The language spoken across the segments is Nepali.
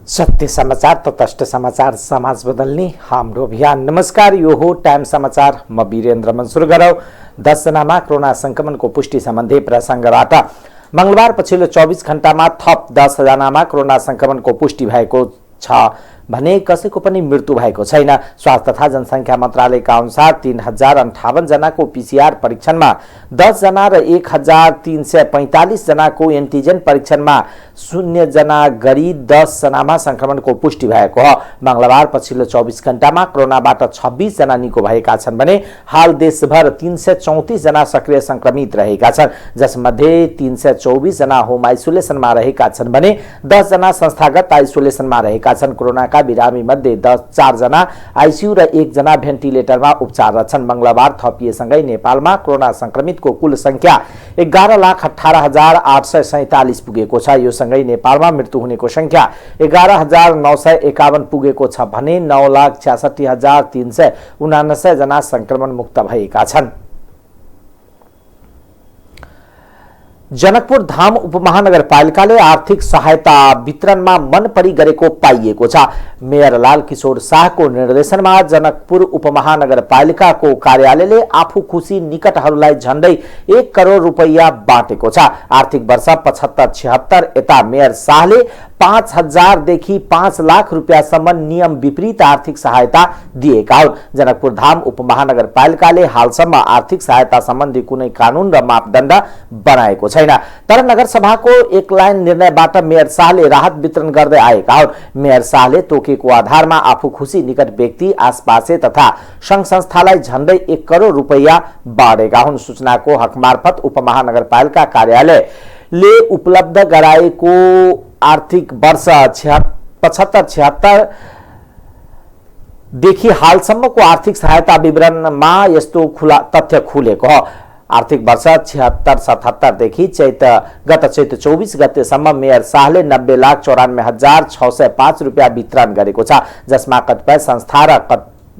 सत्य समाचार तटस्थ समाचार समाज बदल्ने हाम्रो अभियान। नमस्कार, यो हो टाइम समाचार। म वीरेन्द्र मन्सुर गरौ। 10 जनामा कोरोना संक्रमणको पुष्टि सम्बन्धी प्रसङ्गबाट मंगलबार पछिल्लो 24 घण्टामा थप 10 जनामा कोरोना संक्रमणको पुष्टि भएको छ भने कसैको पनि मृत्यु भएको छैन। स्वास्थ्य तथा जनसङ्ख्या मन्त्रालयका अनुसार 3058 जनाको पीसीआर परीक्षणमा 10 जना र 1345 जनाको एन्टिजेन परीक्षणमा 0 जना गरी 10 जनामा संक्रमणको पुष्टि भएको हो। मंगलबार पछिल्लो 24 घण्टामा कोरोनाबाट 26 जना निको भएका छन् भने हाल देशभर 334 जना सक्रिय संक्रमित रहेका छन्, जसमध्ये 324 जना होम आइसोलेसनमा रहेका छन् भने 10 जना संस्थागत आइसोलेसनमा रहेका छन्। कोरोना बिरामी मध्ये 4 जना आइसियु र 1 जना भेन्टिलेटरमा उपचाररत छन्। मंगलबार थपिएसँगै नेपालमा कोरोना संक्रमितको कुल संख्या 11,18,847 पुगेको छ। यो सँगै नेपालमा मृत्यु हुनेको संख्या 11,951 पुगेको छ भने 9,66,379 जना संक्रमण मुक्त भएका छन्। जनकपुर धाम उपमहानगरपालिकाले आर्थिक सहायता वितरणमा मन परी गरेको पाइएको छ। मेयर लाल किशोर शाहको निर्देशनमा जनकपुर उपमहानगरपालिकाको कार्यालयले आफू खुसी निकटहरूलाई झण्डै 1 करोड रुपैयाँ बाँटेको छ। आर्थिक वर्ष 75-76 यता मेयर शाहले 5,000 देखि 5 लाख रुपैयाँसम्म नियम विपरीत आर्थिक सहायता दिएका हुन्। जनकपुर धाम उपमहानगरपालिकाले हालसम्म आर्थिक सहायता सम्बन्धी कुनै कानून र मापदण्ड बनाएको छैन। तर नगरसभाको एक लाइन निर्णयबाट मेयर शाहले राहत वितरण गर्दै आएका हुन्। मेयर शाहले तोकेको आधारमा आफू खुसी निकट व्यक्ति, आसपासे तथा संघ संस्थालाई झण्डै 1 करोड रुपैयाँ बाँडेका हुन्। सूचनाको हक मार्फत उपमहानगरपालिका कार्यालयले उपलब्ध गराएको आर्थिक वर्ष 75-76 देखि हालसम्मको आर्थिक सहायता विवरणमा यस्तो तथ्य खुलेको हो। आर्थिक वर्ष 76-77 देखि गत चैत 24 गतेसम्म मेयर शाहले 90,94,605 रुपैयाँ वितरण गरेको छ, जसमा कतिपय संस्था र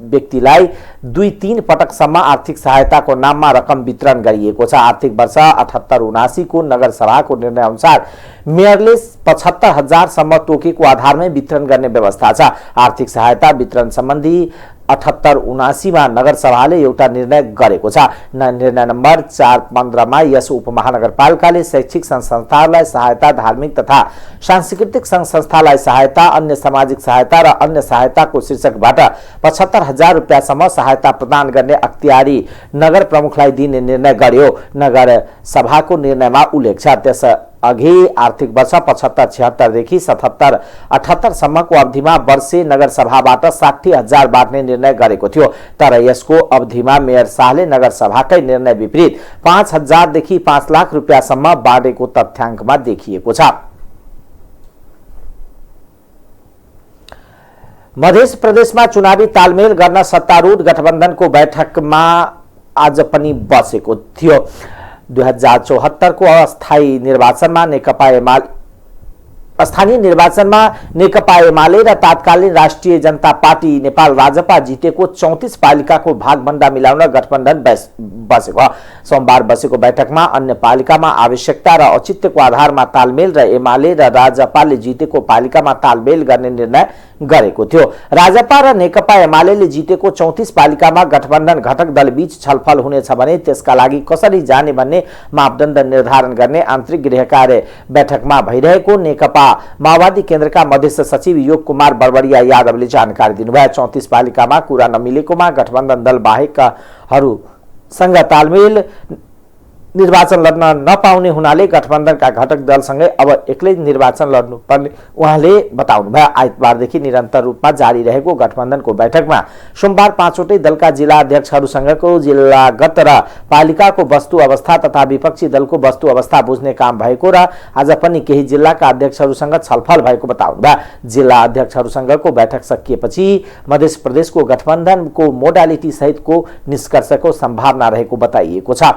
व्यक्तिलाई 2-3 पटकसम्म आर्थिक सहायताको नाममा रकम वितरण गरिएको छ। आर्थिक वर्ष 78-79 को नगरसभाको निर्णय अनुसार मेयरले 75,000 सम्म तोकेको आधारमै वितरण गर्ने व्यवस्था छ। आर्थिक सहायता वितरण सम्बन्धी 78-79 मा नगरसभाले एउटा निर्णय गरेको छ। निर्णय नम्बर 415 मा यस उपमहानगरपालिकाले शैक्षिक संघ संस्थाहरूलाई सहायता, धार्मिक तथा सांस्कृतिक संघ संस्थालाई सहायता, अन्य सामाजिक सहायता र अन्य सहायताको शीर्षकबाट 75,000 रुपैयाँसम्म सहायता प्रदान गर्ने अख्तियारी नगर प्रमुखलाई दिने निर्णय गर्यो। नगर सभाको निर्णयमा उल्लेख छ। त्यस अघि आर्थिक वर्ष 75-76 देखि 77-78 सम्मको अवधिमा वर्षे नगर सभाबाट 60,000 बाँट्ने निर्णय गरेको थियो। तर यसको अवधिमा मेयर शाहले नगर सभाकै निर्णय विपरीत 5,000 देखि 5 लाख रुपैयाँसम्म बाँडेको तथ्याङ्कमा देखिएको छ। मध्य प्रदेशमा चुनावी तालमेल गर्न सत्तारूढ गठबन्धनको बैठकमा आज पनि बसेको थियो। 2074 को अस्थायी निर्वाचनमा स्थानीय निर्वाचनमा नेकपा एमाले र तात्कालीन राष्ट्रिय जनता पार्टी नेपाल राजपा जितेको 34 पालिकाको भागभण्डा मिलाउन गठबन्धन बसेको। सोमबार बसेको बैठकमा अन्य पालिकामा आवश्यकता र औचित्यको आधारमा तालमेल र एमाले र राजपाले जितेको पालिकामा तालमेल गर्ने निर्णय गरेको थियो। राजपा र नेकपा एमाले जितेको 34 पालिकामा गठबन्धन घटक दलबीच छलफल हुनेछ भने त्यसका लागि कसरी जाने भन्ने मापदण्ड निर्धारण गर्ने आन्तरिक गृह कार्य बैठकमा भइरहेको नेकपा माओवादी केन्द्रका मध्य सचिव योग कुमार बर्बरिया यादवले जानकारी दिनुभयो। 34 पालिकामा कुरा नमिलेकोमा गठबन्धन दल बाहेकहरूसँग तालमेल निर्वाचन लड्न नपाउने हुनाले गठबन्धनका घटक दलसँगै अब एक्लै निर्वाचन लड्नुपर्ने उहाँले बताउनुभयो। आइतबारदेखि निरन्तर रूपमा जारी रहेको गठबन्धनको बैठकमा सोमबार 5वटै दलका जिल्ला अध्यक्षहरूसँगको जिल्लागत र पालिकाको वस्तु अवस्था तथा विपक्षी दलको वस्तु अवस्था बुझ्ने काम भएको र आज पनि केही जिल्लाका अध्यक्षहरूसँग छलफल भएको बताउनुभयो। जिल्ला अध्यक्षहरूसँगको बैठक सकिएपछि मध्य प्रदेशको गठबन्धनको मोडालिटी सहितको निष्कर्षको सम्भावना रहेको बताइएको छ।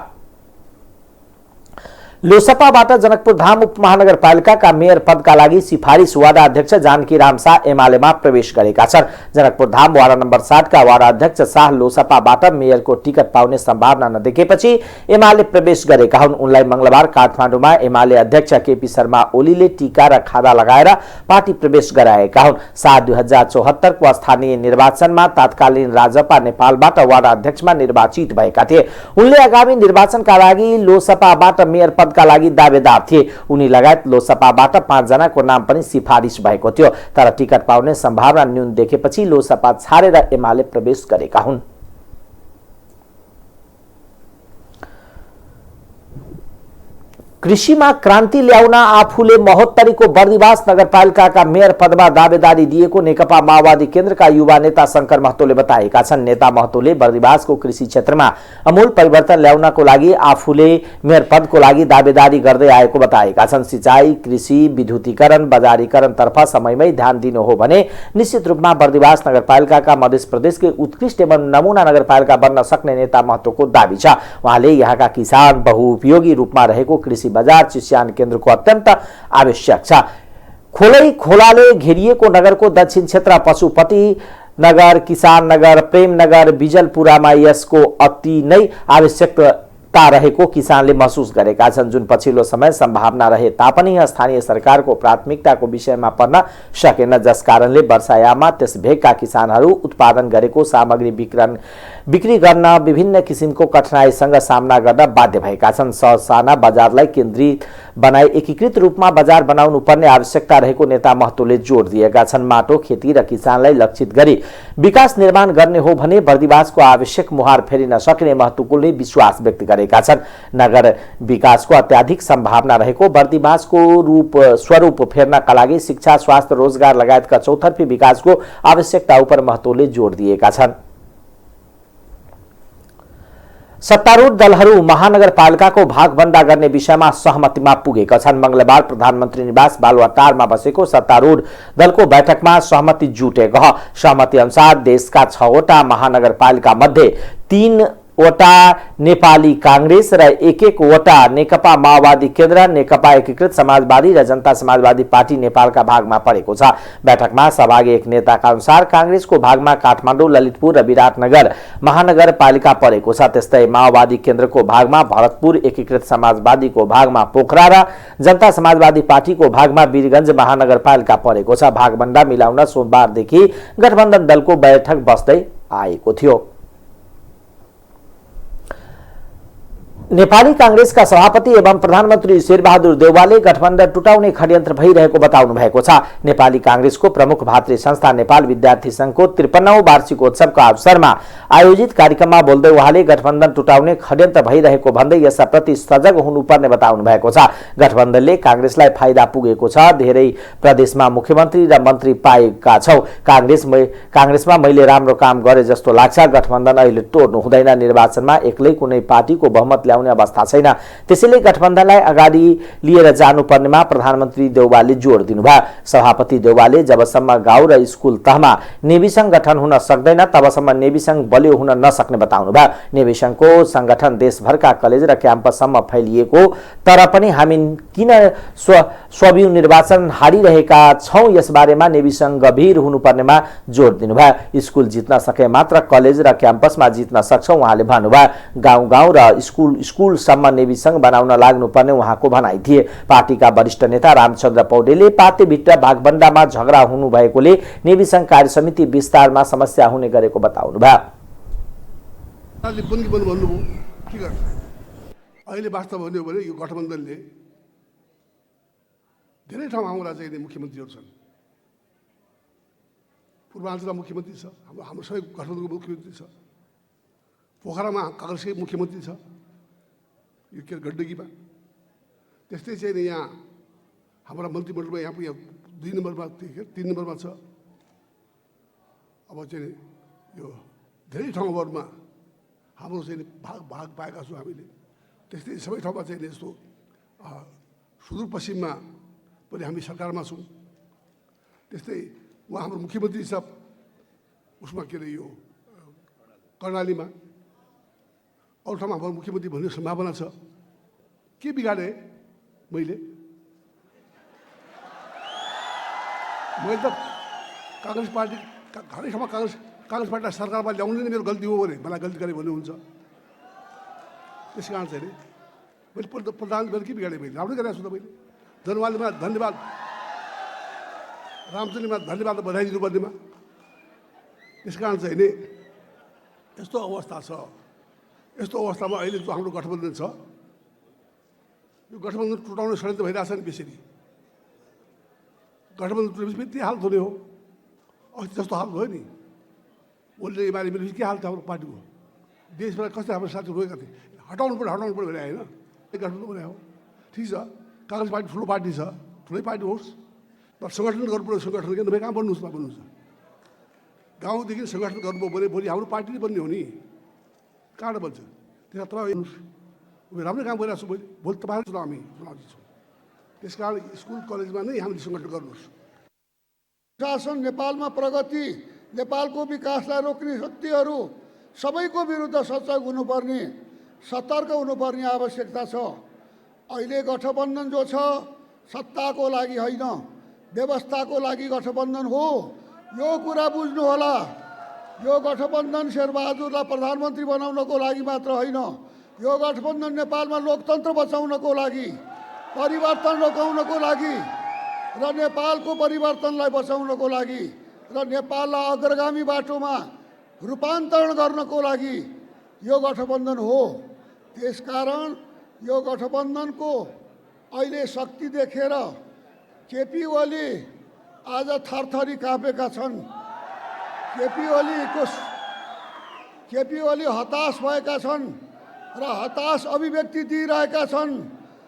लोसपाबाट जनकपुर धाम उपमहानगरपालिकाका मेयर पदका लागि सिफारिस वार्ड अध्यक्ष जानकीराम शाह एमालेमा प्रवेश गरेका छन्। जनकपुर धाम वार्ड नम्बर 7 का वार्ड अध्यक्ष शाह लोसपाबाट मेयरको टिकट पाउने सम्भावना नदेखेपछि एमाले प्रवेश गरेका हुन्। उनलाई मंगलबार काठमाडौँमा एमाले अध्यक्ष केपी शर्मा ओलीले टीका र खादा लगाएर पार्टी प्रवेश गराएका हुन्। शाह 2074 को स्थानीय निर्वाचनमा तत्कालीन राजपा नेपालबाट वार्ड अध्यक्षमा निर्वाचित भएका थिए। उनले आगामी निर्वाचनका लागि लोसपाबाट मेयर का लागि दावेदार थिए। उनी लगायत लोसपाबाट 5 जनाको नाम पनि सिफारिस भएको थियो, तर टिकट पाउने सम्भावना न्यून देखेपछि लोसपा छाडेर एमाले प्रवेश गरेका हुन्। कृषिमा क्रान्ति ल्याउन आफूले महोत्तरीको बर्दिवास नगरपालिकाका मेयर पदमा दावेदारी दिएको नेकपा माओवादी केन्द्रका युवा नेता शंकर महतोले बताएका छन्। नेता महतोले बर्दिवासको कृषि क्षेत्रमा अमूल परिवर्तन ल्याउनको लागि आफूले मेयर पदको लागि दावेदारी गर्दै आएको बताएका छन्। सिंचाई, कृषि, विद्युतीकरण, बजारीकरणतर्फ समयमै ध्यान दिनु हो भने निश्चित रूपमा बर्दिवास नगरपालिकाका मध्य प्रदेशकै उत्कृष्ट एवं नमूना नगरपालिका बन्न सक्ने नेता महतोको दावी छ। उहाँले यहाँका किसान बहुउपयोगी रूपमा रहेको कृषि बजार चिस्यान केन्द्रको अत्यन्त आवश्यक छ। खोलै खोलाले घेरिएको नगरको दक्षिण क्षेत्र पशुपति नगर, किसान नगर, प्रेम नगर, बिजलपुरामा यसको अति नै आवश्यकता रहेको किसानले महसुस गरेका छन्, जुन पछिल्लो समय सम्भावना रहे तापनि स्थानीय सरकारको प्राथमिकताको विषयमा पर्न सकेन, जसकारणले वर्षायाममा त्यस भेगका किसानहरू उत्पादन गरेको सामग्री बिक्री गर्न विभिन्न किसिमको कठिनाइसँग सामना गर्न बाध्य भएका छन्। साना बजारलाई केन्द्रित बनाई एकीकृत रूपमा बजार बनाउनु पर्ने आवश्यकता रहेको नेता महतोले जोड दिएका छन्। माटो, खेती र किसानलाई लक्षित गरी विकास निर्माण गर्ने हो भने बर्दिवासको आवश्यक मुहार फेरिन सक्ने महतोले विश्वास व्यक्त गरेका छन्। नगर विकासको अत्याधिक सम्भावना रहेको बर्दिवासको स्वरूप फेर्नका लागि शिक्षा, स्वास्थ्य, रोजगार लगायतका चौतर्फी विकासको आवश्यकता उपर महतोले जोड दिएका छन्। सत्तारूढ़ दलहरू महानगरपालिकाको भागभण्डा गर्ने विषयमा सहमतिमा पुगेका छन्। मंगलबार प्रधानमन्त्री निवास बालुवाटारमा बसेको सत्तारूढ़ दलको बैठकमा सहमति जुटेको हो। सहमति अनुसार देशका 6 वटा महानगरपालिका मध्ये 3 वटा नेपाली कांग्रेस र 1 वटा नेकपा माओवादी केन्द्र, नेकपा एकीकृत समाजवादी र जनता समाजवादी पार्टी नेपालका भागमा परेको छ। बैठकमा सहभागी एक नेताका अनुसार कांग्रेसको भागमा काठमाडौँ, ललितपुर र विराटनगर महानगरपालिका परेको छ। त्यस्तै माओवादी केन्द्रको भागमा भरतपुर, एकीकृत समाजवादीको भागमा पोखरा र जनता समाजवादी पार्टीको भागमा वीरगञ्ज महानगरपालिका परेको छ। भागभण्डा मिलाउन सोमबारदेखि गठबन्धन दलको बैठक बस्दै आएको थियो। नेपाली कांग्रेसका सभापति एवं प्रधानमन्त्री शेरबहादुर देउवाले गठबन्धन टुटाउने षड्यन्त्र भइरहेको बताउनु भएको छ। नेपाली कांग्रेसको प्रमुख भातृ संस्था नेपाल विद्यार्थी संघको 53औं वार्षिकोत्सवको अवसरमा आयोजित कार्यक्रममा बोल्दै उहाँले गठबन्धन टुटाउने षड्यन्त्र भइरहेको भन्दै यसप्रति सजग हुनुपर्ने बताउनु भएको छ। गठबन्धनले कांग्रेसलाई फाइदा पुगेको छ। धेरै प्रदेशमा मुख्यमन्त्री र मन्त्री पाएका छौं। कांग्रेसमा मैले राम्रो काम गरे जस्तो लाग्छ। गठबन्धन अहिले तोड्नु हुँदैन। निर्वाचनमा एक्लै कुनै पार्टीको बहुमत ल्याउने अवस्था छैन। त्यसैले गठबन्धनलाई अगाडि लिएर जानुपर्नेमा प्रधानमन्त्री देउवाले जोड दिनुभयो। सभापति देउवाले जबसम्म गाउँ र स्कुल तहमा नेभी संघ गठन हुन सक्दैन तबसम्म नेभी संघ बलियो हुन नसक्ने बताउनुभयो। नेभी संघको संगठन देशभरका कलेज र क्याम्पससम्म फैलिएको तर पनि हामी किन स्वयं निर्वाचन हारिरहेका छौं यसबारेमा नेभी संघ गम्भीर हुनुपर्नेमा जोड दिनुभयो। स्कुल जित्न सके मात्र कलेज र क्याम्पसमा जित्न सक्छौं उहाँले भन्नुभयो। गाउँ र स्कुलसम्म नेभी संघ बनाउन लाग्नुपर्ने उहाँको भनाइ थिए। पार्टीका वरिष्ठ नेता रामचन्द्र पौडेलले पार्टीभित्र भागभण्डामा झगडा हुनु भएकोले नेभी संघ कार्य समिति विस्तारमा समस्या हुने गरेको बताउनुभयो। अहिले वास्तव भन्यो भने यो गठबन्धनले धेरै ठाउँमा हाम्रा चाहिँ मुख्यमन्त्रीहरू छन्। पूर्वाञ्चलमा मुख्यमन्त्री छ, हाम्रो सबै गठबन्धनको मुख्यमन्त्री छ। पोखरामा कांग्रेसकै मुख्यमन्त्री छ यो के गण्डकीमा। त्यस्तै चाहिँ यहाँ हाम्रा मन्त्रीमण्डलमा यहाँ 2 नम्बरमा 3 नम्बरमा छ। अब चाहिँ यो धेरै ठाउँहरूमा हाम्रो चाहिँ भाग पाएका छौँ हामीले। त्यस्तै सबै ठाउँमा चाहिँ यस्तो सुदूरपश्चिममा पनि हामी सरकारमा छौँ। त्यस्तै उहाँ हाम्रो मुख्यमन्त्री छ उसमा के अरे यो कर्णालीमा। अरू ठाउँमा हाम्रो मुख्यमन्त्री भन्ने सम्भावना छ। के बिगारे मैले त कांग्रेस पार्टी हरेक ठाउँमा कांग्रेस पार्टीलाई सरकारमा ल्याउनु नै मेरो गल्ती हो भने मलाई गल्ती गरेँ भन्ने हुन्छ। त्यस कारण चाहिँ मैले प्रधानमन्त्री के बिगाडेँ? मैले राम्रै गरेको छु त। मैले जनवादमा धन्यवाद, रामचन्द्रमा धन्यवाद बधाई दिनुपर्नेमा। त्यस कारण चाहिँ नि यस्तो अवस्था छ। यस्तो अवस्थामा अहिले जो हाम्रो गठबन्धन छ, यो गठबन्धन टुटाउने षड्यन्त्र भइरहेछ नि। बेसरी गठबन्धन टुटेपछि त्यही हालत हुने हो। अस्ति जस्तो हाल भयो नि, ओलीले एमाले मिलेपछि के हाल थियो हाम्रो पार्टीको? देशभर कस्तै हाम्रो साथी रोएका थिए, हटाउनु पऱ्यो भने होइन, गठबन्धन बनायो। ठिक छ, कांग्रेस पार्टी ठुलो पार्टी छ, ठुलै पार्टी होस्, तर सङ्गठन गर्नु पऱ्यो। सङ्गठन के नभए कहाँ बन्नुहोस् न बन्नुहोस्। गाउँदेखि सङ्गठन गर्नुभयो भने भोलि हाम्रो पार्टी नै बन्ने हो नि, कहाँबाट बन्छ? त्यसमा तपाईँ हेर्नुहोस्, राम्रै काम गरिरहेको छु मैले। भोलि तपाईँहरू चुनाव हामी चुनाव। त्यस कारण स्कुल कलेजमा नै हामीले सङ्गठन गर्नुहोस्। शासन नेपालमा प्रगति, नेपालको विकासलाई रोक्ने शक्तिहरू सबैको विरुद्ध सजग हुनुपर्ने, सतर्क हुनुपर्ने आवश्यकता छ। अहिले गठबन्धन जो छ सत्ताको लागि होइन, व्यवस्थाको लागि गठबन्धन हो। यो कुरा बुझ्नु होला। यो गठबन्धन शेरबहादुरलाई प्रधानमन्त्री बनाउनको लागि मात्र होइन, यो गठबन्धन नेपालमा लोकतन्त्र बचाउनको लागि, परिवर्तन रोकाउनको लागि र नेपालको परिवर्तनलाई बचाउनको लागि र नेपाललाई अग्रगामी बाटोमा रूपान्तरण गर्नको लागि यो गठबन्धन हो। त्यसकारण यो गठबन्धनको अहिले शक्ति देखेर केपी ओली आज थरथरी काँपेका छन्। केपी ओली हताश भएका छन् र हताश अभिव्यक्ति दिइरहेका छन्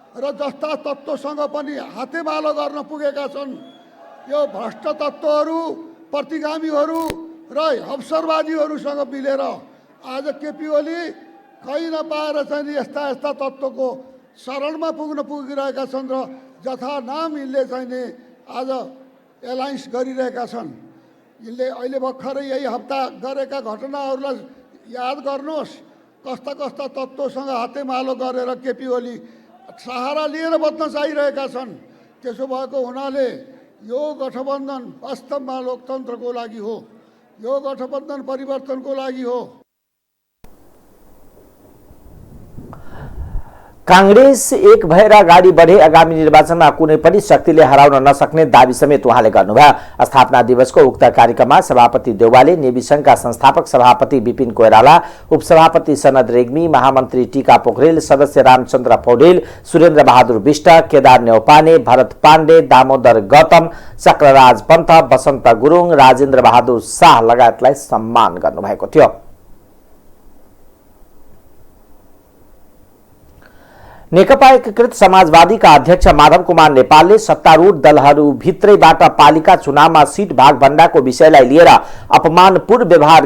र जस्ता तत्त्वसँग पनि हातेमालो गर्न पुगेका छन्। यो भ्रष्ट तत्त्वहरू, प्रतिगामीहरू र अवसरवादीहरूसँग मिलेर आज केपी ओली कहीँ नपाएर चाहिँ यस्ता तत्त्वको शरणमा पुगिरहेका छन् र जथा नाम यिनले चाहिँ आज एलायन्स गरिरहेका छन्। यिनले अहिले भर्खरै यही हप्ता गरेका घटनाहरूलाई याद गर्नुहोस्। कस्ता कस्ता तत्त्वसँग हातेमालो गरेर केपी ओली सहारा लिएर बच्न चाहिरहेका छन्। त्यसो भएको हुनाले यो गठबन्धन वास्तवमा लोकतन्त्रको लागि हो, यो गठबन्धन परिवर्तनको लागि हो। कांग्रेस एक भएर अगाडि बढे, आगामी निर्वाचनमा कुनै पनि शक्तिले हराउन नसक्ने दावी समेत उहाँले गर्नुभयो। स्थापना दिवसको उक्त कार्यक्रममा सभापति देउवाले, नेवी संघका संस्थापक सभापति विपिन कोइराला, उपसभापति सनद रेग्मी, महामन्त्री टीका पोखरेल, सदस्य रामचन्द्र पौडेल, सुरेन्द्र बहादुर विष्ट, केदार नेौपाने, भरत पाण्डे, दामोदर गौतम, चक्रराज पन्थ, बसन्त गुरुङ, राजेन्द्र बहादुर शाह लगायतलाई सम्मान गर्नुभएको थियो। नेकपा एकीकृत समाजवादीका अध्यक्ष माधव कुमार नेपालले सत्तारूढ दलहरूभित्रैबाट पालिका चुनावमा सीट भागभण्डाको विषयलाई लिएर अपमानपूर्ण व्यवहार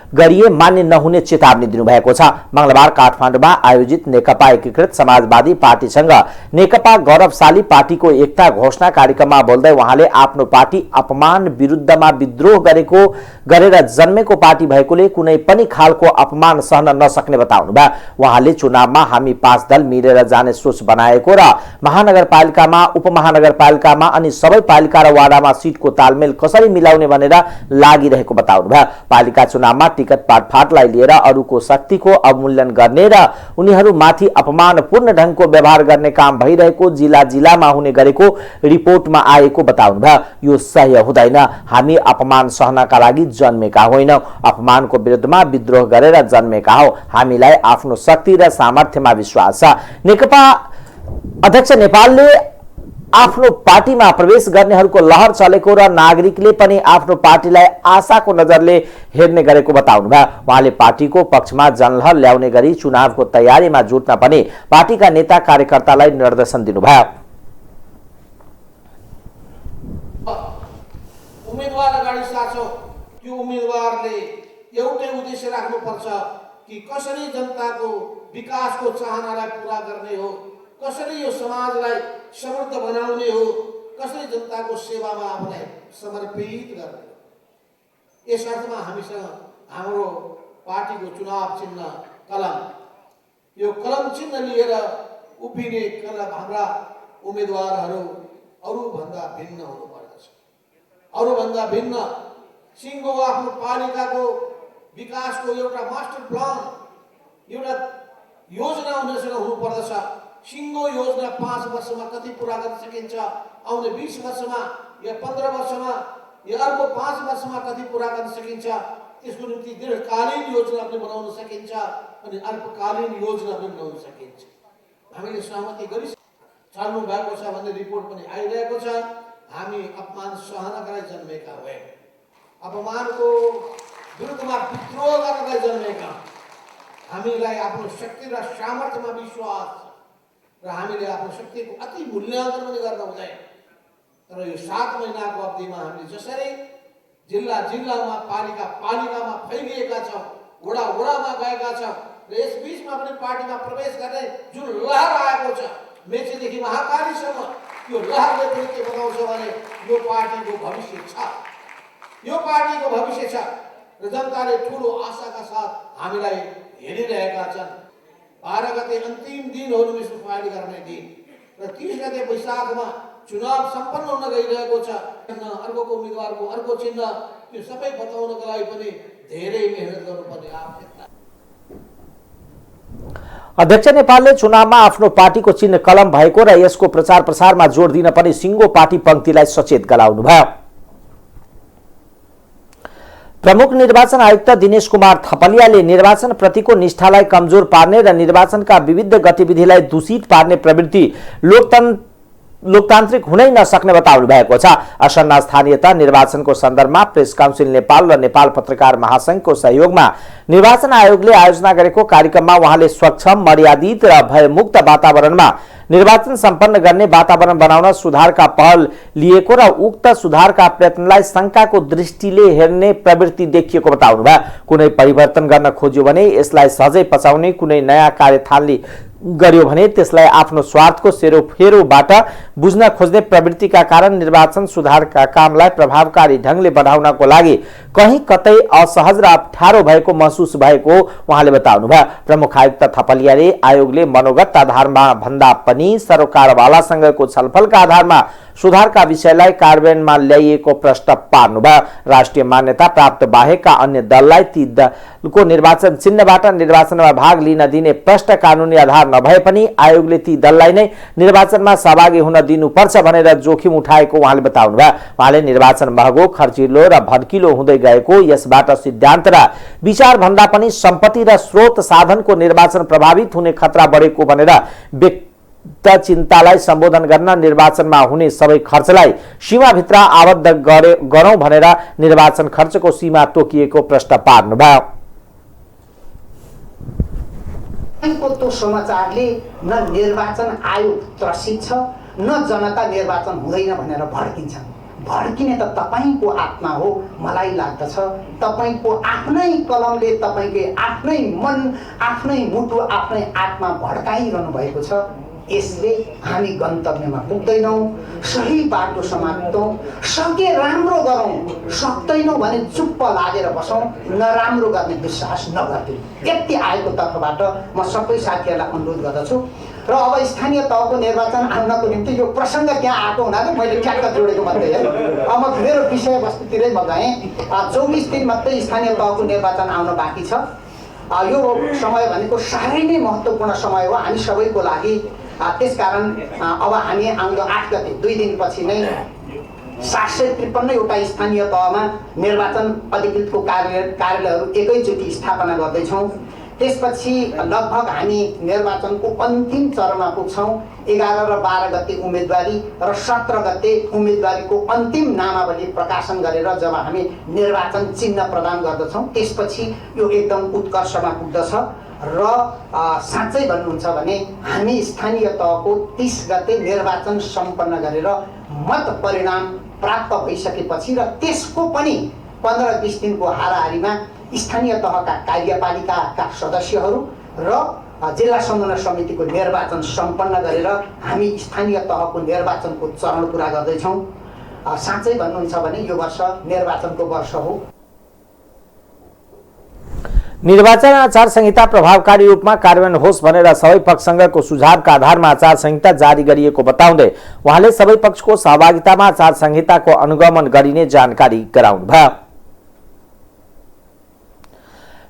गरिए मान्य नहुने चेतावनी दिनुभएको छ। मंगलबार काठमाडौँमा आयोजित नेकपा एकीकृत समाजवादी पार्टीसँग नेकपा गौरवशाली पार्टीको एकता घोषणा कार्यक्रममा बोल्दै उहाँले आफ्नो पार्टी अपमान विरुद्धमा विद्रोह गरेर जन्मेको पार्टी भएकोले कुनै पनि खालको अपमान सहन नसक्ने बताउनुभयो। उहाँले चुनावमा हामी 5 दल मिलेर जाने सोच बनाएको र महानगरपालिकामा, उपमहानगरपालिकामा अनि सबै पालिका र वाडामा सीटको तालमेल कसरी मिलाउने भनेर लागिरहेको बताउनुभयो। पालिका चुनावमा टिकट पाटफाटलाई लिएर अरूको शक्तिको अवमूल्यन गर्ने र उनीहरूमाथि अपमानपूर्ण ढंगको व्यवहार गर्ने काम भइरहेको जिल्लामा हुने गरेको रिपोर्टमा आएको बताउनुभयो। यो सही हुँदैन। हामी अपमान सहनका लागि जन्मेका होइनौं, अपमानको विरुद्धमा विद्रोह गरेर जन्मेका हौ। हामीलाई आफ्नो शक्ति र सामर्थ्यमा विश्वास छ। नेकपा अध्यक्ष नेपालले आफ्नो पार्टीमा प्रवेश गर्नेहरूको लहर चलेको र नागरिकले पनि आफ्नो पार्टीलाई आशाको नजरले हेर्ने गरेको बताउनुभयो। उहाँले पार्टीको पक्षमा जनलहर ल्याउने गरी चुनावको तयारीमा जुट्न पनि पार्टीका नेता कार्यकर्तालाई निर्देशन दिनुभयो। उम्मेदवार अगाडि सार्छौ, त्यो उम्मेदवारले एउटै उद्देश्य राख्नुपर्छ कि कसरी जनताको विकासको चाहनालाई पूरा गर्ने हो, कसरी यो समाजलाई समृद्ध बनाउने हो, कसरी जनताको सेवामा आफूलाई समर्पित गर्ने हो। यस अर्थमा हामीसँग हाम्रो पार्टीको चुनाव चिन्ह कलम, यो कलम चिन्ह लिएर उभिने हाम्रा उम्मेदवारहरू अरूभन्दा भिन्न हुनुपर्दछ। अरूभन्दा भिन्न सिङ्गो आफ्नो पालिकाको विकासको एउटा मास्टर प्लान, एउटा योजना उनीसँग हुनुपर्दछ। सिङ्गो योजना 5 वर्षमा कति पुरा गर्न सकिन्छ, आउने 20 वर्षमा या 15 वर्षमा या अर्को 5 वर्षमा कति पुरा गर्न सकिन्छ, त्यसको निम्ति दीर्घकालीन योजना पनि बनाउन सकिन्छ अनि अल्पकालीन योजना पनि बनाउन सकिन्छ। हामीले सहमति गरिसक्नु भएको छ भन्ने रिपोर्ट पनि आइरहेको छ। हामी अपमान सहनका लागि जन्मेका भए, अपमानको विरुद्धमा विद्रोह गर्नलाई जन्मेका, हामीलाई आफ्नो शक्ति र सामर्थ्यमा विश्वास छ र हामीले आफ्नो शक्तिको अति मूल्याङ्कन पनि गर्न हुँदैन। तर यो 7 महिनाको अवधिमा हामीले जसरी जिल्ला जिल्लामा पालिका पालिकामा फैलिएका छौँ, वडा वडामा गएका छौँ र यस बीचमा पनि पार्टीमा प्रवेश गर्ने जुन लहर आएको छ मेचीदेखि महाकालीसम्म, यो लहरले पनि के बताउँछ भने यो पार्टीको भविष्य छ, यो पार्टीको भविष्य छ र जनताले ठुलो आशाका साथ हामीलाई हेरिरहेका छन्। 12 गते अन्तिम दिन हो म्युनिसिपल फाइल गर्ने दिन र 30 गते वैशाखमा चुनाव सम्पन्न हुन गइरहेको छ। अर्कोको उम्मेदवारको अर्को चिन्ह, त्यो सबै बताउनको लागि पनि धेरै मेहनत गर्नुपर्ने आवश्यकता। अध्यक्ष नेपालले चुनावमा आफ्नो पार्टीको चिन्ह कलम भएको र यसको प्रचार प्रसारमा जोड दिन पनि सिङ्गो पार्टी पंक्तिलाई सचेत गराउनुभयो। प्रमुख निर्वाचन आयुक्त दिनेश कुमार थपलियाले निर्वाचन प्रतिको निष्ठालाई कमजोर पार्ने र निर्वाचनका विविध गतिविधिलाई दूषित पार्ने प्रवृत्ति लोकतान्त्रिक हुनै नसक्ने बताउनु भएको छ। असन्न स्थानीयता निर्वाचनको सन्दर्भमा प्रेस काउन्सिल नेपाल र नेपाल पत्रकार महासंघको सहयोगमा निर्वाचन आयोगले आयोजना गरेको कार्यक्रममा उहाँले सक्षम, मर्यादित र भयमुक्त वातावरणमा निर्वाचन सम्पन्न गर्ने वातावरण बनाउन सुधारका पहल लिएको र उक्त सुधारका प्रयत्नलाई शंकाको दृष्टिले हेर्ने प्रवृत्ति देखिएको बताउनुभयो। कुनै परिवर्तन गर्न खोज्यो भने यसलाई सहजै पचाउने, कुनै नयाँ कार्य थाल्ने गर्यो भने त्यसलाई आफ्नो स्वार्थको सेरोफेरोबाट बुझ्न खोज्ने प्रवृत्तिका कारण निर्वाचन सुधारका कामलाई प्रभावकारी ढंगले बढाउनको लागि कहीँ कतै असहज र अप्ठ्यारो भएको महसुस भएको उहाँले बताउनुभयो। प्रमुख आयुक्त थपलियाले आयोगले मनोगत आधारमा भन्दा पनि सरकारवालासँगको छलफलका आधारमा सुधारका विषयलाई कार्यान्वयनमा ल्याइएको प्रश्न पार्नुभयो। राष्ट्रिय मान्यता प्राप्त बाहेकका अन्य दललाई ती दलको निर्वाचन चिन्हबाट निर्वाचनमा भाग लिन दिने प्रश्न कानुनी आधार नभए पनि आयोगले ती दललाई नै निर्वाचनमा सहभागी हुन दिनुपर्छ भनेर जोखिम उठाएको उहाँले बताउनुभयो। उहाँले निर्वाचन महँगो, खर्चिलो र भड्किलो हुँदै गएको, यसबाट सिद्धान्त र विचार भन्दा पनि सम्पत्ति र स्रोत साधनको निर्वाचन प्रभावित हुने खतरा बढेको भनेर चिन्तालाई सम्बोधन गर्न निर्वाचनमा हुने सबै खर्चलाई सीमाभित्र आबद्ध गरौं भनेर निर्वाचन खर्चको सीमा तोकिएको प्रश्न पार्नुभयो। त्यो समाचारले न निर्वाचन आयोग त्रसित छ न जनता निर्वाचन हुँदैन भनेर भड्किन्छन्। भड्किने त तपाईको आत्मा हो, मलाई लाग्दछ तपाईको आफ्नै कलमले तपाईकै आफ्नै मन, आफ्नै मुटु, आफ्नै आत्मा भड्काइरहनु भएको छ। यसले हामी गन्तव्यमा पुग्दैनौँ, सही बाटो समात्छौँ, सके राम्रो गरौँ, सक्दैनौँ भने चुप्प लागेर बसौँ, नराम्रो गर्ने विश्वास नगर्दै। यति आएको तर्फबाट म सबै साथीहरूलाई अनुरोध गर्दछु। र अब स्थानीय तहको निर्वाचन आउनको निम्ति यो प्रसङ्ग त्यहाँ आएको हुनाले मैले ट्याक्क जोडेको मात्रै है। अब मेरो विषयवस्तुतिरै म गएँ। 24 दिन मात्रै स्थानीय तहको निर्वाचन आउन बाँकी छ। यो समय भनेको साह्रै नै महत्त्वपूर्ण समय हो हामी सबैको लागि। त्यसकारण अब हामी आउँदो 8 गते 2 दिनपछि नै 753 वटा स्थानीय तहमा निर्वाचन अधिकृतको कार्यालयहरू एकैचोटि स्थापना गर्दैछौँ। त्यसपछि लगभग हामी निर्वाचनको अन्तिम चरणमा पुग्छौँ। 11 र 12 गते उम्मेदवारी र 17 गते उम्मेदवारीको अन्तिम नामावली प्रकाशन गरेर जब हामी निर्वाचन चिन्ह प्रदान गर्दछौँ त्यसपछि यो एकदम उत्कर्षमा पुग्दछ। र साँच्चै भन्नुहुन्छ भने हामी स्थानीय तहको 30 गते निर्वाचन सम्पन्न गरेर मत परिणाम प्राप्त भइसकेपछि र त्यसको पनि 15-20 दिनको हाराहारीमा स्थानीय तहका कार्यपालिकाका सदस्यहरू र जिल्ला समन्वय समितिको निर्वाचन सम्पन्न गरेर हामी स्थानीय तहको निर्वाचनको चरण पुरा गर्दैछौँ। साँच्चै भन्नुहुन्छ भने यो वर्ष निर्वाचनको वर्ष हो। निर्वाचन आचार संहिता प्रभावकारी रूपमा कार्यान्वयन होस् भनेर सबै पक्षसँगको सुझावका आधारमा आचार संहिता जारी गरिएको बताउँदै उहाँले सबै पक्षको सहभागितामा आचार संहिताको अनुगमन गरिने जानकारी गराउनुभयो।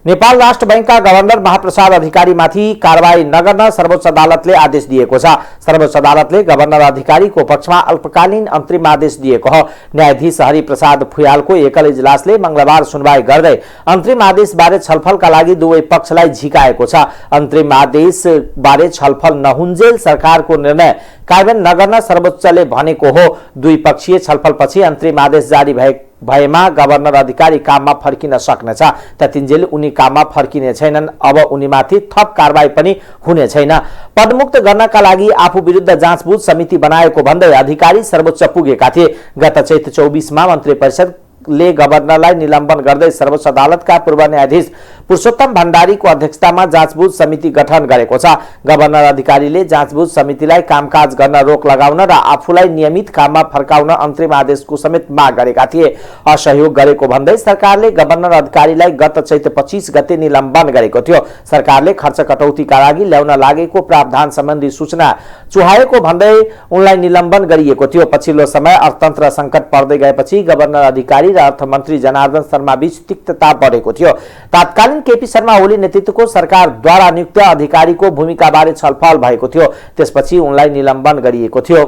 नेपाल राष्ट्र बैंकका गभर्नर महाप्रसाद अधिकारीमाथि कारबाही नगर्न सर्वोच्च अदालतले आदेश दिएको छ। सर्वोच्च अदालतले गभर्नर अधिकारीको पक्षमा अल्पकालीन अन्तरिम आदेश दिएको हो। न्यायाधीश हरिप्रसाद फुयालको एकल इजलासले मंगलबार सुनवाई गर्दै अन्तरिम आदेशबारे छलफलका लागि दुवै पक्षलाई झिकाएको छ। अन्तरिम आदेशबारे छलफल नहुन्जेल सरकारको निर्णय कार्यान्वयन नगर्न सर्वोच्चले भनेको हो। द्विपक्षीय छलफलपछि अन्तरिम आदेश जारी भएमा गभर्नर अधिकारी काममा फर्किन सक्नेछ। त्यतिन्जेल उनी काममा फर्किने छैनन्। अब उनीमाथि थप कारबाही पनि हुने छैन। पदमुक्त गर्नका लागि आफू विरुद्ध जाँचबुझ समिति बनाएको भन्दै अधिकारी सर्वोच्च पुगेका थिए। गत चैत 24 मा मन्त्री परिषदले गभर्नरलाई निलम्बन गर्दै सर्वोच्च अदालतका पूर्व न्यायाधीश पुरुषोत्तम भण्डारीको अध्यक्षतामा जाँचबुझ समिति गठन गरेको छ। गभर्नर अधिकारीले जाँचबुझ समितिलाई कामकाज गर्न रोक लगाउन र आफूलाई नियमित काममा फर्काउन अन्तरिम आदेशको समेत माग गरेका थिए। असहयोग गरेको भन्दै सरकारले गभर्नर अधिकारीलाई गत चैत 25 गते निलम्बन गरेको थियो। सरकारले खर्च कटौतीका लागि ल्याउन लागेको प्रावधान सम्बन्धी सूचना चुहाएको भन्दै उनलाई निलम्बन गरिएको थियो। पछिल्लो समय अर्थतन्त्र संकट पर्दै गएपछि गभर्नर अधिकारी र अर्थमन्त्री जनार्दन शर्मा बीच तिक्तता बढेको थियो। तत्कालीन केपी शर्मा ओली नेतृत्वको सरकारद्वारा नियुक्त अधिकारीको भूमिकाबारे छलफल भएको थियो। त्यसपछि उनलाई निलम्बन गरिएको थियो।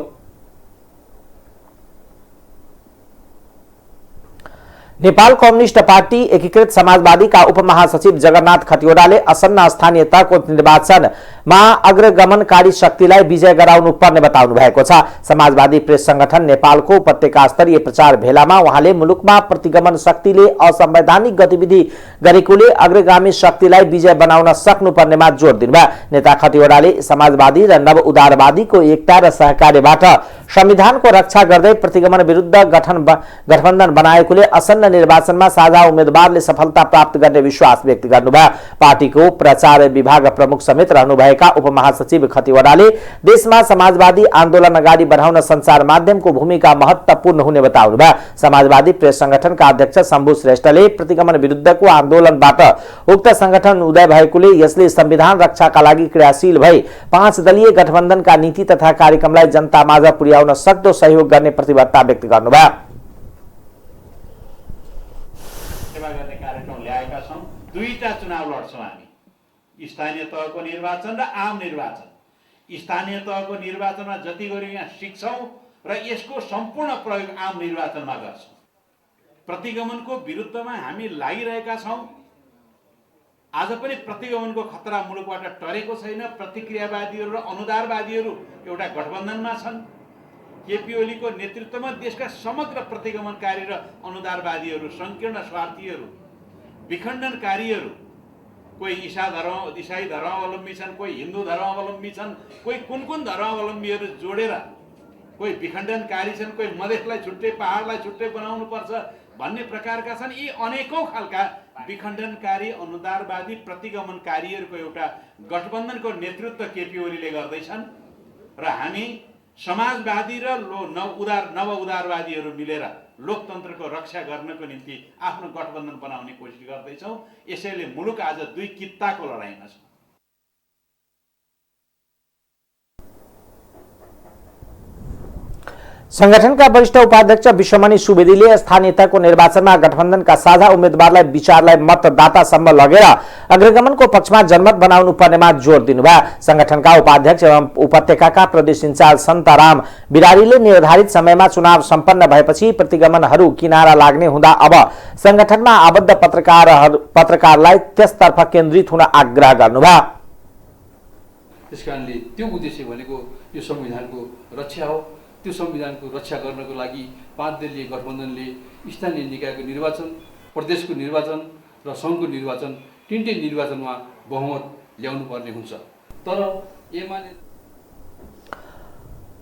नेपाल कम्युनिस्ट पार्टी एकीकृत समाजवादीका उपमहासचिव जगन्नाथ खतिवड़ाले असन्न स्थानीय तहको निर्वाचनमा अग्रगमनकारी शक्तिलाई विजय गराउनु पर्ने बताउनु भएको छ। समाजवादी प्रेस संगठन नेपालको उपत्यका स्तरीय प्रचार भेलामा उहाँले मुलुकमा प्रतिगमन शक्तिले असंवैधानिक गतिविधि गरेकोले अग्रगामी शक्तिलाई विजय बनाउन सक्नुपर्नेमा जोड दिनुभयो। नेता खतिवड़ाले समाजवादी र नव उदारवादीको एकता र सहकार्यबाट संविधानको रक्षा गर्दै प्रतिगमन विरुद्ध गठबन्धन बनाएकोले असन्न निर्वाचनमा साझा उम्मेदवारले सफलता प्राप्त गर्ने विश्वास व्यक्त गर्नुभयो। पार्टीको प्रचार विभाग प्रमुख समेत रहनुभएका उपमहासचिव खतिवड़ाले देशमा समाजवादी आन्दोलन अगाडि बढाउन सञ्चार माध्यमको भूमिका महत्वपूर्ण हुने बताउनुभयो। समाजवादी प्रेस संगठनका अध्यक्ष शम्भु श्रेष्ठले प्रतिगमन विरुद्धको आन्दोलनबाट उक्त संगठन उदय भएकोले यसले संविधान रक्षाका लागि क्रियाशील भई 5 दलीय गठबन्धनका नीति तथा कार्यक्रमलाई जनतामाझ पुर्याउन सक्दो सहयोग गर्ने प्रतिबद्धता व्यक्त गर्नुभयो। दुईटा चुनाव लड्छौं हामी, स्थानीय तहको निर्वाचन र आम निर्वाचन। स्थानीय तहको निर्वाचनमा जति गऱ्यौं यहाँ सिक्छौं र यसको सम्पूर्ण प्रयोग आम निर्वाचनमा गर्छौं। प्रतिगमनको विरुद्धमा हामी लागिरहेका छौं। आज पनि प्रतिगमनको खतरा मुलुकबाट टरेको छैन। प्रतिक्रियावादीहरू र अनुदारवादीहरू एउटा गठबन्धनमा छन्। केपी ओलीको नेतृत्वमा देशका समग्र प्रतिगमनकारी र अनुदारवादीहरू, संकीर्ण स्वार्थीहरू, विखण्डनकारीहरू, कोही इसाई धर्मावलम्बी छन्, कोही हिन्दू धर्मावलम्बी छन्, कोही कुन धर्मावलम्बीहरू जोडेर कोही विखण्डनकारी छन्, कोही मधेसलाई छुट्टै पहाडलाई छुट्टै बनाउनु पर्छ भन्ने प्रकारका छन्। यी अनेकौं खालका विखण्डनकारी अनुदारवादी प्रतिगमनकारीहरूको एउटा गठबन्धनको नेतृत्व केपी ओलीले गर्दैछन् र हामी समाजवादी र नव उदारवादीहरू मिलेर लोकतन्त्रको रक्षा गर्नको निम्ति आफ्नो गठबन्धन बनाउने कोसिस गर्दैछौं। यसैले मुलुक आज दुई कित्ताको लडाईँमा छ। संगठनका वरिष्ठ उपाध्यक्ष विश्वमणि सुवेदीले स्थानीय तहको निर्वाचनमा गठबन्धनका साझा उम्मेदवारलाई विचारलाई मतदातासम्म लगेर अग्रगमनको पक्षमा जनमत बनाउनु पर्नेमा जोड दिनुभयो। संगठनका उपाध्यक्ष एवं उपत्यकाका प्रदेश इन्चार्ज सन्तराम बिरारीले निर्धारित समयमा चुनाव सम्पन्न भएपछि प्रतिगमनहरू किनारा लाग्ने हुँदा अब संगठनमा आबद्ध पत्रकारलाई त्यसतर्फ केन्द्रित हुन आग्रह गर्नुभयो। त्यसकारणले त्यो उद्देश्य भनेको यो संविधानको रक्षा हो। त्यो संविधानको रक्षा गर्नको लागि 5 दलीय गठबन्धनले स्थानीय निकायको निर्वाचन, प्रदेशको निर्वाचन र सङ्घको निर्वाचन, तीनटै निर्वाचनमा बहुमत ल्याउनु पर्ने हुन्छ। तर एमाले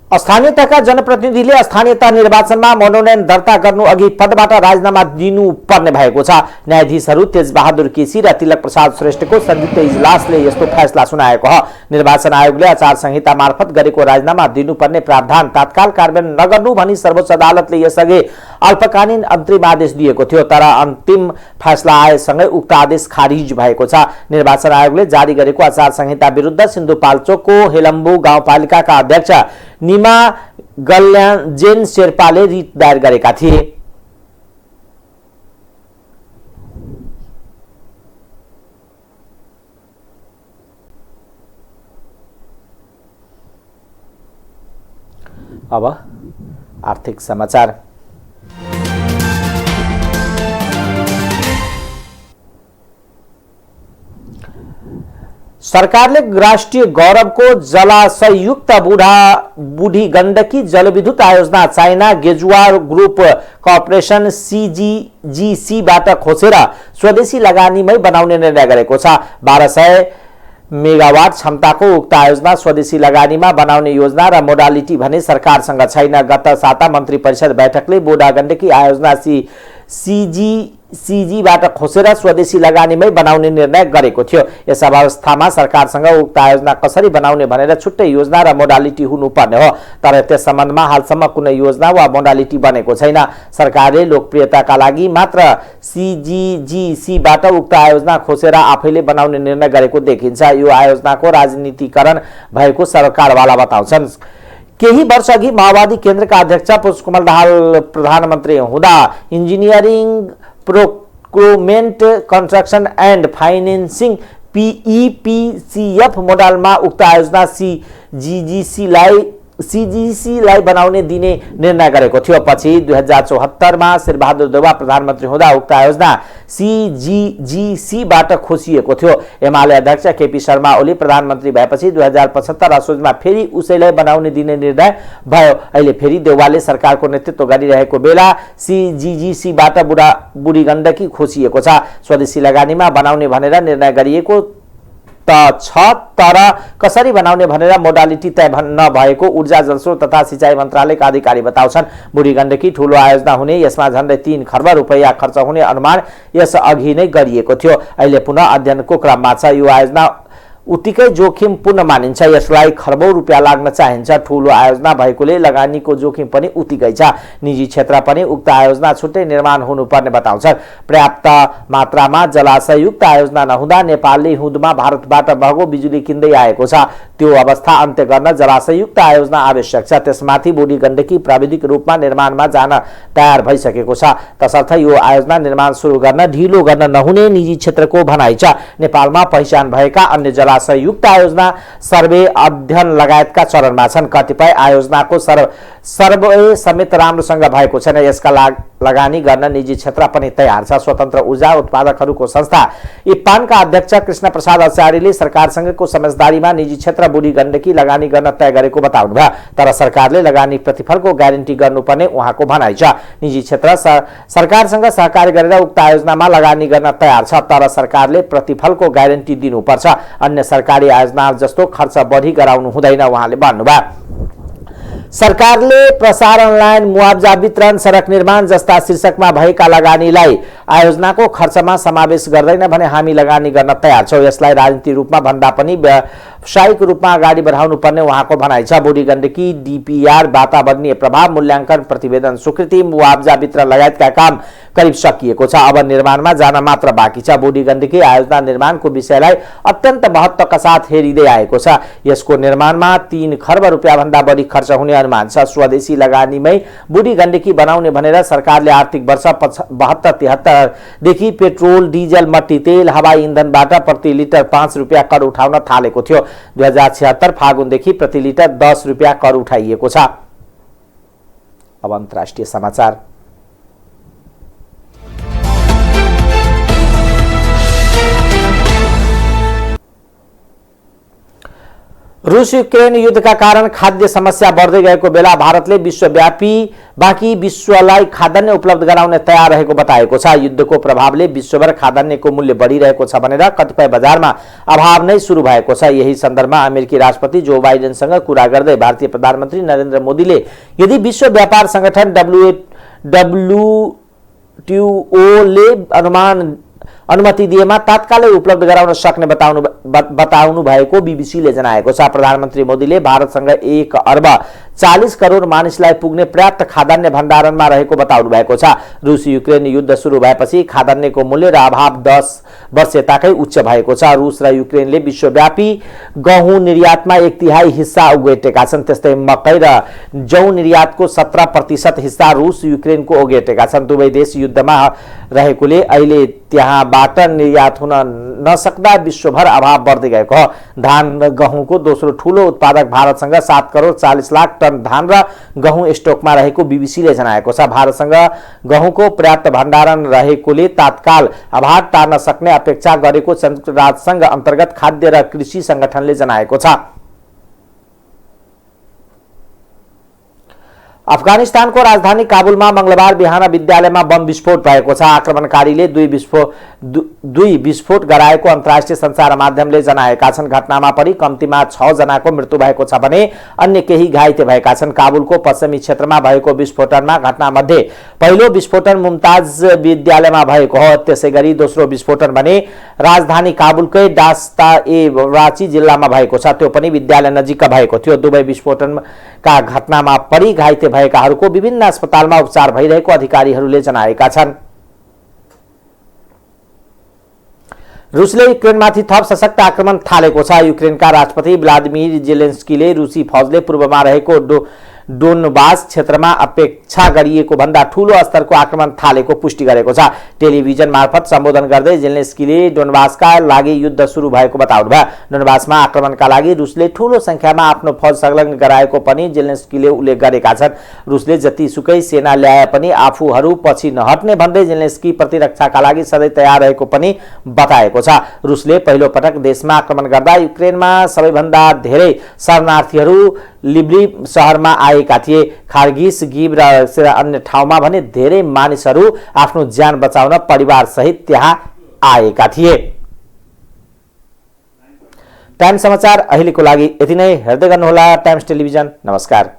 स्थानीय तहका जनप्रतिनिधिले स्थानीय तह निर्वाचनमा मनोनयन दर्ता गर्नु अघि पदबाट राजीनामा दिनु पर्ने भएको छ। न्यायाधीशहरू तेजबहादुर केसी र तिलक प्रसाद श्रेष्ठको संयुक्त इजलासले यस्तो फैसला सुनाएको हो। निर्वाचन आयोगले आचार संहिता मार्फत गरेको राजीनामा दिनुपर्ने प्रावधान तत्काल कार्यान्वयन नगर्नु भनी सर्वोच्च अदालतले यसअघि अल्पकालीन अन्तरिम आदेश दिएको थियो, तर अन्तिम फैसला आएसँगै उक्त आदेश खारिज भएको छ। निर्वाचन आयोगले जारी गरेको आचार संहिता विरुद्ध सिन्धुपाल्चोकको हेलम्बु गाउँपालिकाका अध्यक्ष निमा गल्याजेन शेर्पाले रिट दायर गरेका थिए। अब आर्थिक समाचार। सरकारले राष्ट्रिय गौरवको जलाशयुक्त बुढी गण्डकी जलविद्युत आयोजना चाइना गेजुवा ग्रुप कर्पोरेसन CGGC-बाट खोसेर स्वदेशी लगानीमै बनाउने निर्णय गरेको छ। 1200 मेगावाट क्षमताको उक्त आयोजना स्वदेशी लगानीमा बनाउने योजना र मोडालिटी भने सरकारसँग छैन। गत साता मन्त्री परिषद बैठकले बुढा गण्डकी आयोजना CGCG-बाट खोसेर स्वदेशी लगानीमै बनाउने निर्णय गरेको थियो। यस अवस्थामा सरकारसँग उक्त आयोजना कसरी बनाउने भनेर छुट्टै योजना र मोडालिटी हुनुपर्ने हो, तर त्यस सम्बन्धमा हालसम्म कुनै योजना वा मोडालिटी बनेको छैन। सरकारले लोकप्रियताका लागि मात्र CGGC-बाट उक्त आयोजना खोसेर आफैले बनाउने निर्णय गरेको देखिन्छ। यो आयोजनाको राजनीतिकरण भएको सरकारवाला बताउँछन्। केही वर्ष अघि माओवादी केन्द्रका अध्यक्ष पुष्पकमल दाहाल प्रधानमन्त्री हुँदा engineering procurement construction and financing PEPCF मोडलमा उक्त आयोजना CGGC-लाई बनाउने दिने निर्णय गरेको थियो। पछि 2074मा शेरबहादुर देउवा प्रधानमन्त्री हुँदा उक्त आयोजना CGGC-बाट खोसिएको थियो। एमाले अध्यक्ष केपी शर्मा ओली प्रधानमन्त्री भएपछि 2075 असोजमा फेरि उसैलाई बनाउने दिने निर्णय भयो। अहिले फेरि देउवाले सरकारको नेतृत्व गरिरहेको बेला CGGC-बाट बुढी गण्डकी खोसिएको छ। स्वदेशी लगानीमा बनाउने भनेर निर्णय गरिएको त छ, तर कसरी बनाउने भनेर मोडालिटी तय नभएको ऊर्जा जलस्रोत तथा सिंचाई मन्त्रालयका अधिकारी बताउँछन्। बुढी गण्डकी ठूलो आयोजना हुने, यसमा झन्डै 3 खर्ब रुपैयाँ खर्च हुने अनुमान यस अघि नै गरिएको थियो। अहिले पुनः अध्ययनको क्रममा छ। यो आयोजना उत्तिकै जोखिमपूर्ण मानिन्छ। यसलाई खर्बौं रुपियाँ लाग्न चाहिन्छ। ठूलो आयोजना भएकोले लगानीको जोखिम पनि उत्तिकै छ। निजी क्षेत्र पनि उक्त आयोजना छुट्टै निर्माण हुनुपर्ने बताउँछन्। पर्याप्त मात्रामा जलाशययुक्त आयोजना नहुँदा नेपालले हिउँदमा भारतबाट बग्दो बिजुली किन्दै आएको छ। त्यो अवस्था अन्त्य गर्न जलाशययुक्त आयोजना आवश्यक छ। त्यसमाथि बुढी गण्डकी प्राविधिक रूपमा निर्माणमा जान तयार भइसकेको छ। तसर्थ यो आयोजना निर्माण सुरु गर्न ढिलो गर्न नहुने निजी क्षेत्रको भनाइ छ। नेपालमा पहिचान भएका अन्य जलाशययुक्त आयोजना सर्वे अध्ययन लगायतका चरणमा छन्। कतिपय आयोजनाको सर्वे समेत राम्रोसँग भएको छैन। यसका लगानी गर्न निजी क्षेत्र पनि तयार छ। स्वतन्त्र ऊर्जा उत्पादकहरूको संस्था इप्पानका अध्यक्ष कृष्ण प्रसाद आचार्यले सरकारसँगको समझदारीमा निजी क्षेत्र बुढी गण्डकी लगानी गर्न तय गरेको बताउनुभयो। तर सरकारले लगानी प्रतिफलको ग्यारेन्टी गर्नुपर्ने उहाँको भनाइ छ। निजी क्षेत्र सरकारसँग सहकारी गरेर उक्त आयोजनामा लगानी गर्न तयार छ, तर सरकारले प्रतिफलको ग्यारेन्टी दिनुपर्छ। अन्य सरकारी आयोजना जस्तो खर्च बढी गराउनु हुँदैन उहाँले भन्नुभयो। सरकारले प्रसारण लाइन, मुआवजा वितरण, सडक निर्माण जस्ता शीर्षकमा भएका लगानीलाई आयोजनाको खर्चमा समावेश गर्दैन भने हामी लगानी गर्न तयार छौं। यसलाई राजनीतिक रूपमा भन्दा पनि व्यावसायिक रूपमा अगाडि बढाउनु पर्ने उहाँको भनाइ छ। बुढी गण्डकी DPR, वातावरणीय प्रभाव मूल्याङ्कन, प्रतिवेदन स्वीकृति, मुआवजा वितरण लगायतका काम करिब सकिएको छ। अब निर्माणमा जान मात्र बाँकी छ। बुढी गण्डकी आयोजना निर्माणको विषयलाई अत्यन्त महत्त्वका साथ हेरिँदै आएको छ। यसको निर्माणमा 3 खर्ब रुपियाँ भन्दा बढी खर्च हुने अनुमान छ। स्वदेशी लगानीमै बुढी गण्डकी बनाउने भनेर सरकारले आर्थिक वर्ष 72-73 देखि पेट्रोल, डिजल, मट्टी तेल, हवाई इन्धनबाट प्रति लिटर 5 रुपियाँ कर उठाउन थालेको थियो। 2076 फागुनदेखि प्रति लिटर 10 रुपियाँ कर उठाइएको छ। अब अन्तर्राष्ट्रिय समाचार। रूस युक्रेन युद्धका कारण खाद्य समस्या बढ्दै गएको बेला भारतले विश्वव्यापी बाँकी विश्वलाई खाद्यान्न उपलब्ध गराउन तयार रहेको बताएको छ। युद्धको प्रभावले विश्वभर खाद्यान्नको मूल्य बढिरहेको छ भनेर कतिपय बजारमा अभाव नै सुरु भएको छ। यही सन्दर्भमा अमेरिकी राष्ट्रपति जो बाइडेनसँग कुरा गर्दै भारतीय प्रधानमन्त्री नरेन्द्र मोदीले यदि विश्व व्यापार संगठन WTO ले अनुमति दिएमा तात्कालै उपलब्ध गराउन सक्ने बताउनु भएको बीबीसीले जनाएको छ। प्रधानमन्त्री मोदीले भारतसँग 1 अर्ब 40 करोड मानिसलाई पुग्ने पर्याप्त खाद्यान्न भण्डारणमा रहेको बताउनु भएको छ। रुस युक्रेन युद्ध सुरु भएपछि खाद्यान्नको मूल्य र अभाव 10 वर्ष यताकै उच्च भएको छ। रुस र युक्रेनले विश्वव्यापी गहुँ निर्यातमा 1/3 हिस्सा ओगटेका छन्। त्यस्तै मकै र जौ निर्यातको 17% हिस्सा रुस युक्रेनको ओगटेका छन्। दुवै देश युद्धमा रहेकोले अहिले त्यहाँबाट निर्यात हुन नसक्दा विश्वभर अभाव बढ्दै गएको हो। धान र गहुँको दोस्रो ठूलो उत्पादक भारतसँग 7 करोड 40 लाख टन धान र गहुँ स्टोकमा रहेको बीबीसीले जनाएको छ। भारतसँग गहुँको पर्याप्त भण्डारण रहेकोले तात्काल अभाव टार्न सक्ने अपेक्षा गरेको संयुक्त राष्ट्रसङ्घ अन्तर्गत खाद्य र कृषि संगठनले जनाएको छ। अफगानिस्तानको राजधानी काबुलमा मंगलबार बिहान विद्यालयमा बम विस्फोट भएको छ। आक्रमणकारीले दुई विस्फोट गराएको अन्तर्राष्ट्रिय सञ्चार माध्यमले जनाएका छन्। घटनामा पनि कम्तीमा 6 जनाको मृत्यु भएको छ भने अन्य केही घाइते भएका छन्। काबुलको पश्चिमी क्षेत्रमा भएको विस्फोटनमा घटनामध्ये पहिलो विस्फोटन मुमताज विद्यालयमा भएको हो। त्यसैगरी दोस्रो विस्फोटन भने राजधानी काबुलकै डास्ता ए रांची जिल्लामा भएको छ। त्यो पनि विद्यालय नजिक भएको थियो। दुवै विस्फोटनका घटनामा पनि घाइते भएकाहरूको विभिन्न अस्पतालमा उपचार भइरहेको अधिकारीहरूले जनाएका छन्। रुसले युक्रेनमाथि थप सशक्त आक्रमण थालेको छ। युक्रेनका राष्ट्रपति भ्लादिमिर जेलेन्स्कीले रुसी फौजले पूर्वमा रहेको डोनबास क्षेत्रमा अपेक्षा गरिएको भन्दा ठूलो स्तरको आक्रमण थालेको पुष्टि गरेको छ। टेलिभिजन मार्फत सम्बोधन गर्दै जेलेन्स्कीले डोनबासका लागि युद्ध सुरु भएको बताउनुभयो। डोनबासमा आक्रमणका लागि रुसले ठूलो संख्यामा आफ्नो फौज संलग्न गराएको पनि जेलेन्स्कीले उल्लेख गरेका छन्। रुसले जतिसुकै सेना ल्याए पनि आफूहरू पछि नहट्ने भन्दै जेलेन्स्की प्रतिरक्षाका लागि सधैँ तयार रहेको पनि बताएको छ। रुसले पहिलो पटक देशमा आक्रमण गर्दा युक्रेनमा सबैभन्दा धेरै शरणार्थीहरू लिब्लिभ शहरमा आएका थिए। खार्गिस गिभ र अन्य ठाउँमा भने धेरै मानिसहरू आफ्नो ज्यान बचाउन परिवार सहित त्यहाँ आएका थिए। टाइम्स समाचार अहिलेको लागि यति नै। हेर्दै गर्नुहोला टाइम्स टेलिभिजन। नमस्कार।